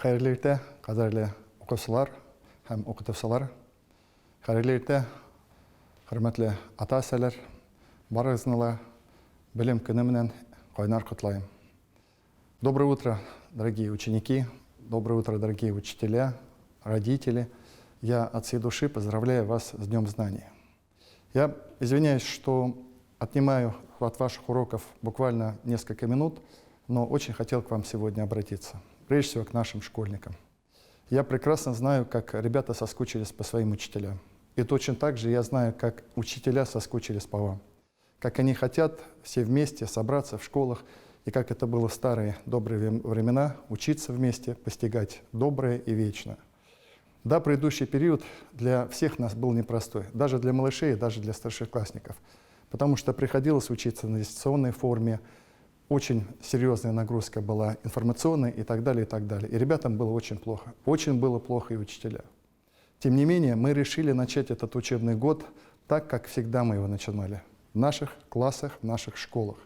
Hayırlı erте, qadrli o'quvchilar ham o'qituvchilar. Hayırlı erте, hurmatli ата-әсәләр, барыгызны билим көне менән кайнар котлайм. Доброе утро, дорогие ученики, доброе утро, дорогие учителя, родители. Я от всей души поздравляю вас с Днем Знаний. Я извиняюсь, что отнимаю от ваших уроков буквально несколько минут, но очень хотел к вам сегодня обратиться. Прежде всего, к нашим школьникам. Я прекрасно знаю, как ребята соскучились по своим учителям. И точно так же я знаю, как учителя соскучились по вам. Как они хотят все вместе собраться в школах, и как это было в старые добрые времена, учиться вместе, постигать доброе и вечное. Да, предыдущий период для всех нас был непростой, даже для малышей, даже для старшеклассников, потому что приходилось учиться на дистанционной форме, очень серьезная нагрузка была информационная и так далее, и так далее. И ребятам было очень плохо. Очень было плохо и учителям. Тем не менее, мы решили начать этот учебный год так, как всегда мы его начинали. В наших классах, в наших школах.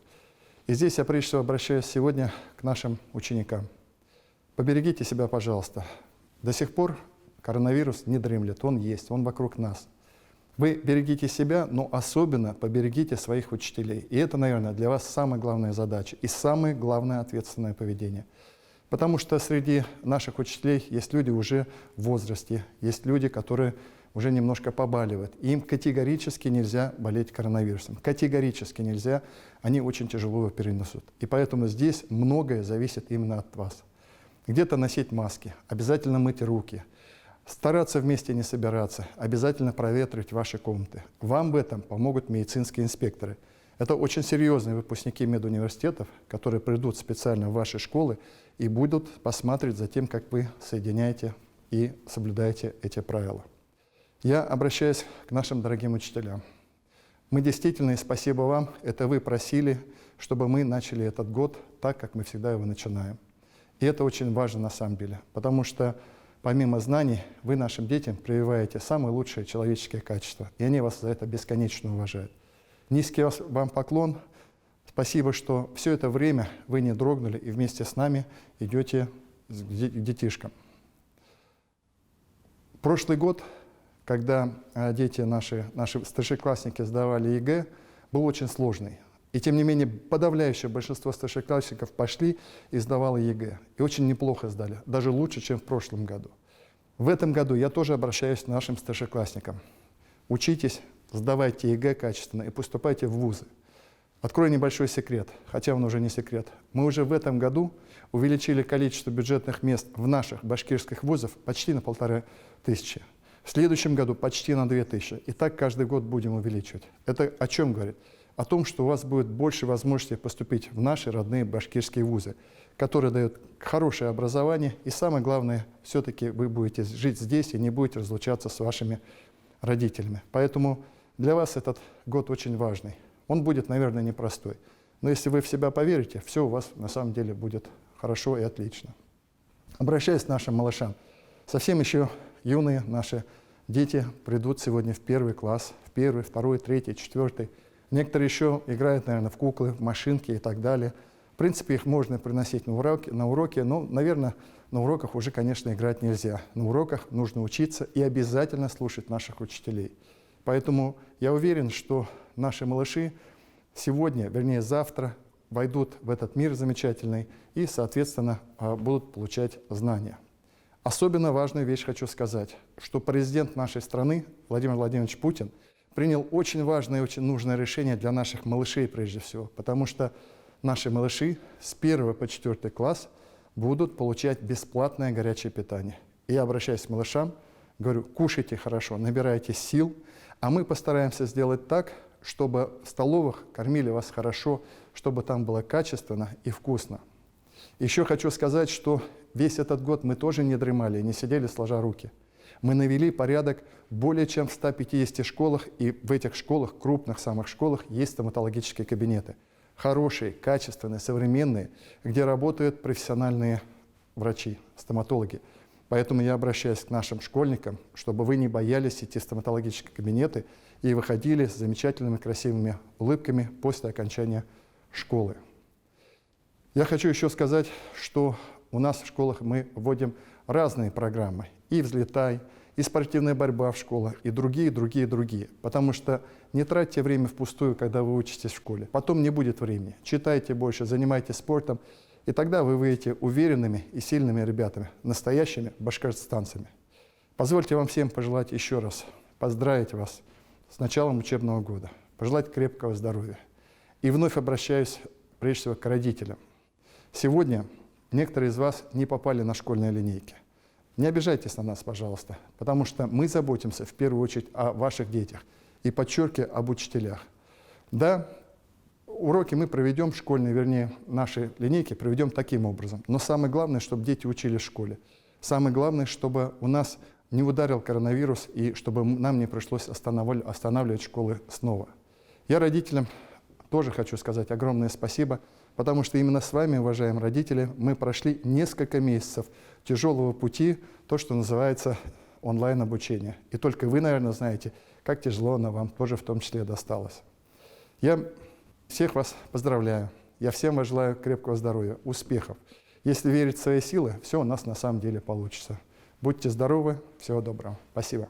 И здесь я прежде всего обращаюсь сегодня к нашим ученикам. Поберегите себя, пожалуйста. До сих пор коронавирус не дремлет, он есть, он вокруг нас. Вы берегите себя, но особенно поберегите своих учителей. И это, наверное, для вас самая главная задача и самое главное ответственное поведение. Потому что среди наших учителей есть люди уже в возрасте, есть люди, которые уже немножко побаливают. И им категорически нельзя болеть коронавирусом. Категорически нельзя, они очень тяжело его перенесут. И поэтому здесь многое зависит именно от вас. Где-то носить маски, обязательно мыть руки. Стараться вместе не собираться, обязательно проветривать ваши комнаты. Вам в этом помогут медицинские инспекторы. Это очень серьезные выпускники медуниверситетов, которые придут специально в ваши школы и будут посмотреть за тем, как вы соединяете и соблюдаете эти правила. Я обращаюсь к нашим дорогим учителям. Мы действительно, и спасибо вам, это вы просили, чтобы мы начали этот год так, как мы всегда его начинаем. И это очень важно на самом деле, потому что помимо знаний, вы нашим детям прививаете самые лучшие человеческие качества, и они вас за это бесконечно уважают. Низкий вам поклон. Спасибо, что все это время вы не дрогнули и вместе с нами идете к детишкам. Прошлый год, когда дети наши старшеклассники сдавали ЕГЭ, был очень сложный. И тем не менее, подавляющее большинство старшеклассников пошли и сдавало ЕГЭ. И очень неплохо сдали, даже лучше, чем в прошлом году. В этом году я тоже обращаюсь к нашим старшеклассникам. Учитесь, сдавайте ЕГЭ качественно и поступайте в вузы. Открою небольшой секрет, хотя он уже не секрет. Мы уже в этом году увеличили количество бюджетных мест в наших башкирских вузах почти на 1500. В следующем году почти на 2000. И так каждый год будем увеличивать. Это о чем говорит? О том, что у вас будет больше возможностей поступить в наши родные башкирские вузы, которые дают хорошее образование, и самое главное, все-таки вы будете жить здесь и не будете разлучаться с вашими родителями. Поэтому для вас этот год очень важный. Он будет, наверное, непростой. Но если вы в себя поверите, все у вас на самом деле будет хорошо и отлично. Обращаясь к нашим малышам, совсем еще юные наши дети придут сегодня в первый класс, в первый, второй, третий, четвертый. Некоторые еще играют, наверное, в куклы, в машинки и так далее. В принципе, их можно приносить на уроки, но, наверное, на уроках уже, конечно, играть нельзя. На уроках нужно учиться и обязательно слушать наших учителей. Поэтому я уверен, что наши малыши сегодня, вернее завтра, войдут в этот мир замечательный и, соответственно, будут получать знания. Особенно важную вещь хочу сказать, что президент нашей страны, Владимир Владимирович Путин, принял очень важное и очень нужное решение для наших малышей прежде всего, потому что наши малыши с 1 по 4 класс будут получать бесплатное горячее питание. И я обращаюсь к малышам, говорю, кушайте хорошо, набирайтесь сил, а мы постараемся сделать так, чтобы в столовых кормили вас хорошо, чтобы там было качественно и вкусно. Еще хочу сказать, что весь этот год мы тоже не дремали, не сидели сложа руки. Мы навели порядок более чем в 150 школах, и в этих школах, крупных самых школах, есть стоматологические кабинеты. Хорошие, качественные, современные, где работают профессиональные врачи, стоматологи. Поэтому я обращаюсь к нашим школьникам, чтобы вы не боялись идти в стоматологические кабинеты и выходили с замечательными красивыми улыбками после окончания школы. Я хочу еще сказать, что у нас в школах мы вводим разные программы. И «Взлетай», и спортивная борьба в школах, и другие. Потому что не тратьте время впустую, когда вы учитесь в школе. Потом не будет времени. Читайте больше, занимайтесь спортом, и тогда вы выйдете уверенными и сильными ребятами, настоящими башкортостанцами. Позвольте вам всем пожелать еще раз, поздравить вас с началом учебного года, пожелать крепкого здоровья. И вновь обращаюсь прежде всего к родителям. Сегодня некоторые из вас не попали на школьные линейки. Не обижайтесь на нас, пожалуйста, потому что мы заботимся в первую очередь о ваших детях и, подчеркиваю, об учителях. Да, уроки мы проведем школьные, вернее, наши линейки проведем таким образом. Но самое главное, чтобы дети учились в школе. Самое главное, чтобы у нас не ударил коронавирус и чтобы нам не пришлось останавливать школы снова. Я родителям тоже хочу сказать огромное спасибо, потому что именно с вами, уважаемые родители, мы прошли несколько месяцев тяжелого пути, то, что называется онлайн-обучение. И только вы, наверное, знаете, как тяжело оно вам тоже в том числе досталось. Я всех вас поздравляю. Я всем вас желаю крепкого здоровья, успехов. Если верить в свои силы, все у нас на самом деле получится. Будьте здоровы, всего доброго. Спасибо.